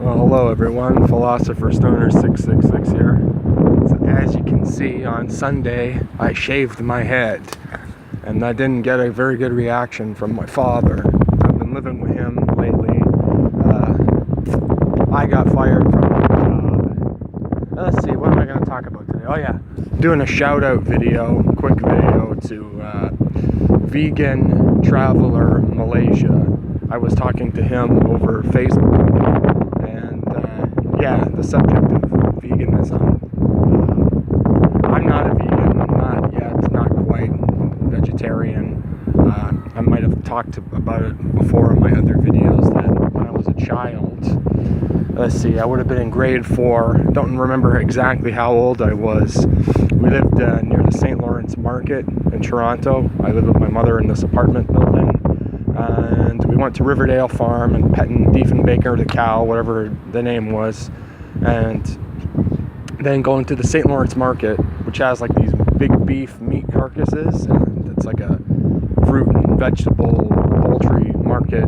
Well, hello everyone, Philosopher Stoner 666 here. So as you can see, on Sunday I shaved my head, and I didn't get a very good reaction from my father. I've been living with him lately. I got fired from my job. Let's see, what am I going to talk about today? Oh yeah, doing a shout-out video, quick video to vegan traveler Malaysia. I was talking to him over Facebook, and the subject of veganism. I'm not a vegan, not yet, not quite vegetarian. I might have talked about it before in my other videos that when I was a child, let's see, I would have been in grade 4. Don't remember exactly how old I was. We lived near the St. Lawrence Market in Toronto. I lived with my mother in this apartment building. And we went to Riverdale Farm and petting Diefenbaker the cow, whatever the name was, and then going to the St. Lawrence Market, which has like these big beef meat carcasses, and it's like a fruit and vegetable poultry market,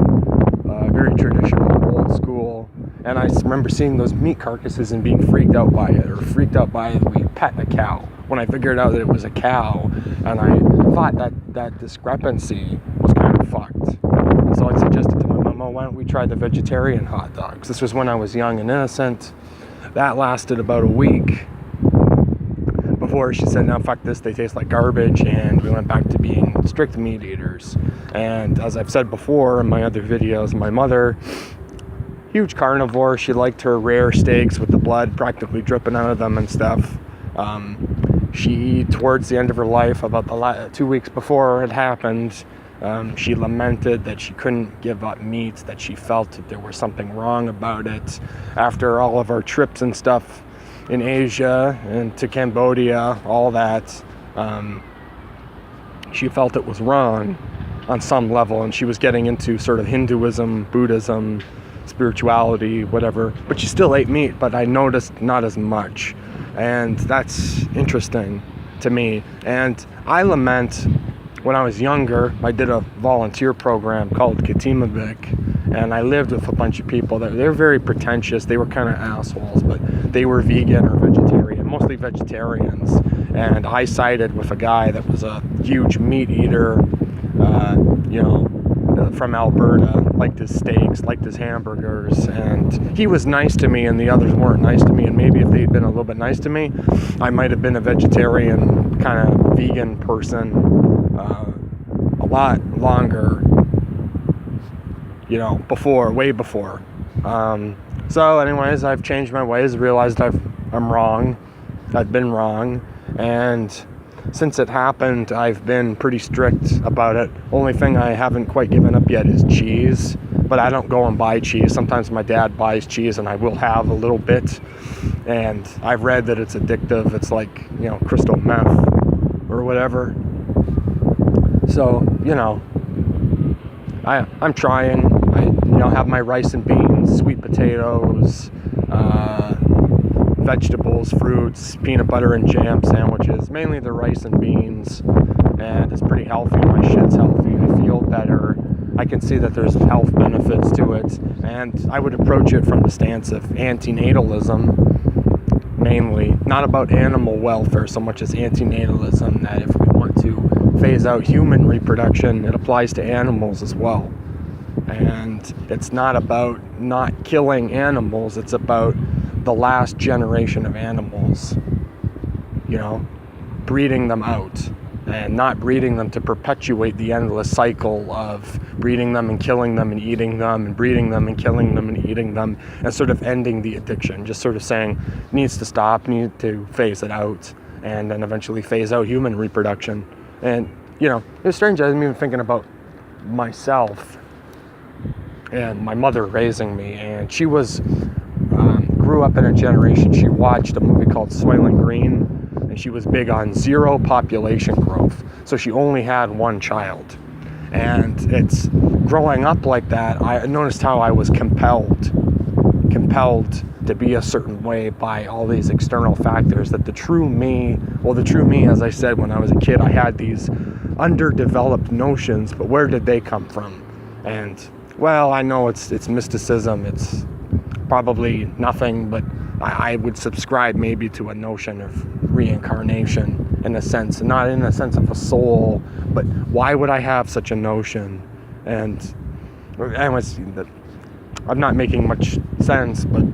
very traditional, old school. And I remember seeing those meat carcasses and being freaked out by it, or freaked out by it we pet a cow, when I figured out that it was a cow, and I thought that discrepancy was kind of fucked. And so I suggested to my mom, oh, why don't we try the vegetarian hot dogs? This was when I was young and innocent. That lasted about a week before she said, no, fuck this, they taste like garbage, and we went back to being strict meat eaters. And as I've said before in my other videos, my mother, huge carnivore, she liked her rare steaks with the blood practically dripping out of them and stuff. She, towards the end of her life, about the 2 weeks before it happened, she lamented that she couldn't give up meat, that she felt that there was something wrong about it. After all of our trips and stuff in Asia and to Cambodia, all that, she felt it was wrong on some level, and she was getting into sort of Hinduism, Buddhism, spirituality, whatever, but she still ate meat, but I noticed not as much. And that's interesting to me. And I lament, when I was younger, I did a volunteer program called Katimavik, and I lived with a bunch of people that they're very pretentious. They were kind of assholes, but they were vegan or vegetarian, mostly vegetarians. And I sided with a guy that was a huge meat eater, from Alberta, liked his steaks, liked his hamburgers, and he was nice to me and the others weren't nice to me. And maybe if they'd been a little bit nice to me, I might have been a vegetarian kind of vegan person a lot longer, way before. So anyways, I've changed my ways, realized I'm wrong, I've been wrong, and since it happened, I've been pretty strict about it. Only thing I haven't quite given up yet is cheese, but I don't go and buy cheese. Sometimes my dad buys cheese and I will have a little bit, and I've read that it's addictive. It's like, crystal meth or whatever. So, I'm trying. I have my rice and beans, sweet potatoes, vegetables, fruits, peanut butter and jam sandwiches, mainly the rice and beans, and it's pretty healthy. My shit's healthy. I feel better. I can see that there's health benefits to it, and I would approach it from the stance of antinatalism, mainly, not about animal welfare so much as antinatalism, that if we want to phase out human reproduction, it applies to animals as well. And it's not about not killing animals, it's about the last generation of animals, breeding them out, and not breeding them to perpetuate the endless cycle of breeding them and killing them and eating them, and breeding them and killing them and eating them, and sort of ending the addiction, just sort of saying needs to stop, need to phase it out, and then eventually phase out human reproduction. And it's strange, I'm even thinking about myself and my mother raising me, and she grew up in a generation, she watched a movie called Soylent Green, and she was big on zero population growth. So she only had one child. And it's growing up like that, I noticed how I was compelled to be a certain way by all these external factors, that the true me, as I said, when I was a kid, I had these underdeveloped notions, but where did they come from? And, well, I know it's mysticism, it's probably nothing, but I would subscribe maybe to a notion of reincarnation in a sense, not in a sense of a soul, but why would I have such a notion? And anyways, I'm not making much sense, but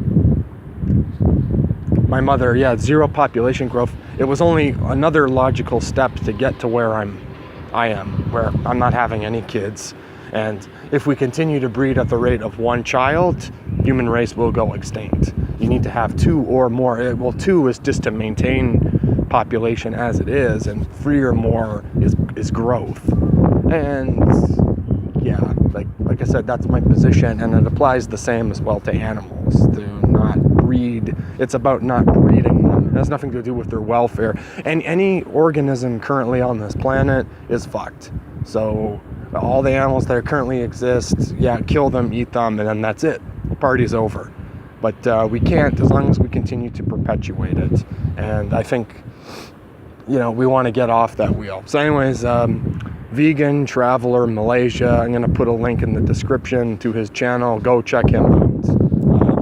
my mother, zero population growth. It was only another logical step to get to where I am, where I'm not having any kids. And if we continue to breed at the rate of one child, human race will go extinct. You need to have 2 or more. Well, 2 is just to maintain population as it is, and 3 or more is growth. And like I said, that's my position, and it applies the same as well to animals. To not breed. It's about not breeding them. It has nothing to do with their welfare. And any organism currently on this planet is fucked. So all the animals that currently exist, kill them, eat them, and then that's it. The party's over. But we can't, as long as we continue to perpetuate it. And I think, we want to get off that wheel. So anyways, Vegan Traveler Malaysia, I'm going to put a link in the description to his channel. Go check him out.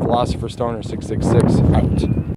Philosopher Stoner 666 out.